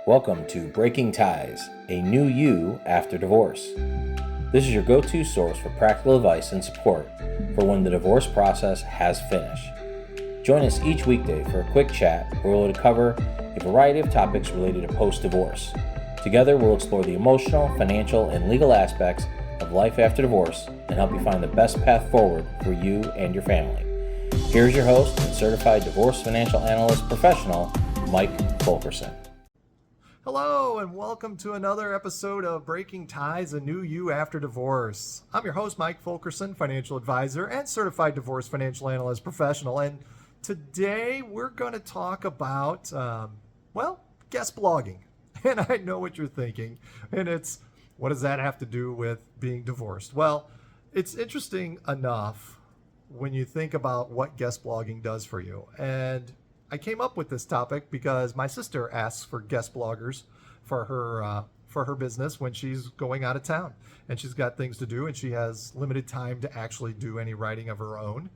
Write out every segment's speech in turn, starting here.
Welcome to Breaking Ties, a new you after divorce. This is your go-to source for practical advice and support for when the divorce process has finished. Join us each weekday for a quick chat where we'll cover a variety of topics related to post-divorce. Together, we'll explore the emotional, financial, and legal aspects of life after divorce and help you find the best path forward for you and your family. Here's your host and Certified Divorce Financial Analyst professional, Mike Fulkerson. Hello and welcome to another episode of Breaking Ties, a new you after divorce. I'm your host, Mike Fulkerson, financial advisor and certified divorce financial analyst professional. And today we're going to talk about, guest blogging. And I know what you're thinking. And it's, what does that have to do with being divorced? Well, it's interesting enough when you think about what guest blogging does for you. And I came up with this topic because my sister asks for guest bloggers for her business when she's going out of town and she's got things to do and she has limited time to actually do any writing of her own.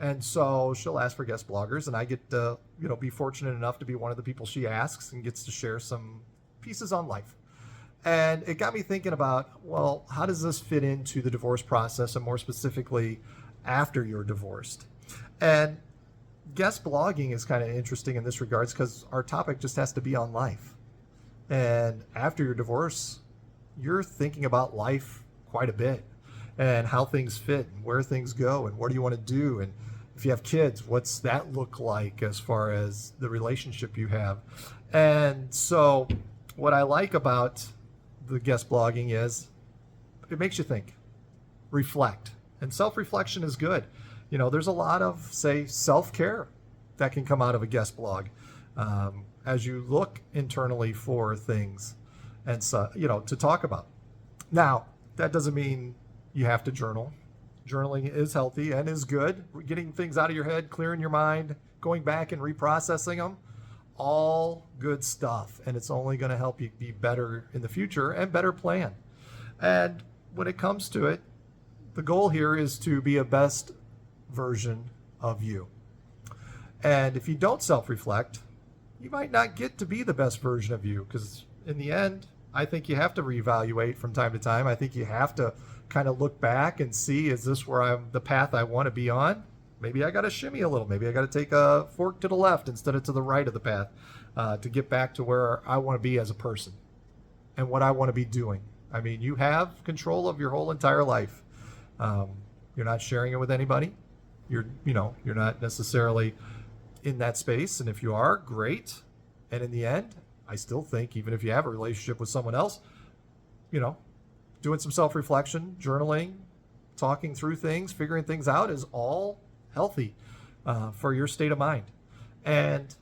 And so she'll ask for guest bloggers, and I get to, be fortunate enough to be one of the people she asks and gets to share some pieces on life. And it got me thinking about, well, how does this fit into the divorce process, and more specifically after you're divorced? And guest blogging is kind of interesting in this regards because our topic just has to be on life. And after your divorce, you're thinking about life quite a bit and how things fit and where things go and what do you want to do. And if you have kids, what's that look like as far as the relationship you have? And so what I like about the guest blogging is it makes you think, reflect, and self-reflection is good. There's a lot of, say, self-care that can come out of a guest blog as you look internally for things and so, to talk about. Now, that doesn't mean you have to journal. Journaling is healthy and is good. Getting things out of your head, clearing your mind, going back and reprocessing them, all good stuff. And it's only going to help you be better in the future and better plan. And when it comes to it, the goal here is to be a best version of you. And if you don't self-reflect, you might not get to be the best version of you, because in the end, I think you have to reevaluate from time to time. I think you have to kind of look back and see, is this where I'm the path I want to be on? Maybe I got to shimmy a little. Maybe I got to take a fork to the left instead of to the right of the path to get back to where I want to be as a person and what I want to be doing. I mean, you have control of your whole entire life. You're not sharing it with anybody. You're not necessarily in that space. And if you are, great. And in the end, I still think even if you have a relationship with someone else, doing some self-reflection, journaling, talking through things, figuring things out is all healthy for your state of mind. And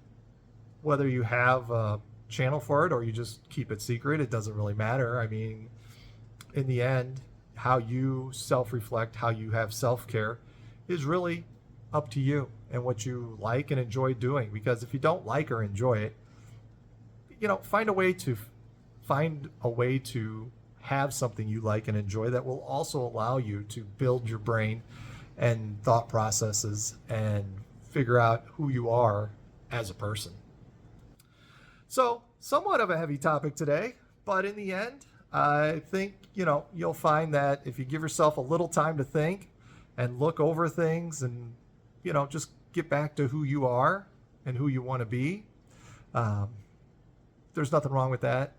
whether you have a channel for it or you just keep it secret, it doesn't really matter. I mean, in the end, how you self-reflect, how you have self-care is really up to you and what you like and enjoy doing. Because if you don't like or enjoy it, find a way to have something you like and enjoy that will also allow you to build your brain and thought processes and figure out who you are as a person. So, somewhat of a heavy topic today, but in the end, I think, you'll find that if you give yourself a little time to think and look over things and, just get back to who you are and who you want to be, there's nothing wrong with that.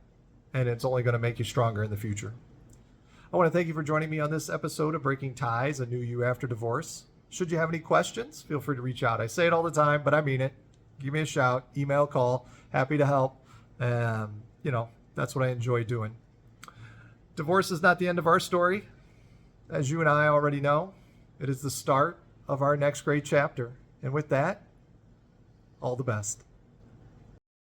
And it's only going to make you stronger in the future. I want to thank you for joining me on this episode of Breaking Ties, a new you after divorce. Should you have any questions, feel free to reach out. I say it all the time, but I mean it. Give me a shout, email, call. Happy to help. That's what I enjoy doing. Divorce is not the end of our story. As you and I already know, it is the start of our next great chapter. And with that, all the best.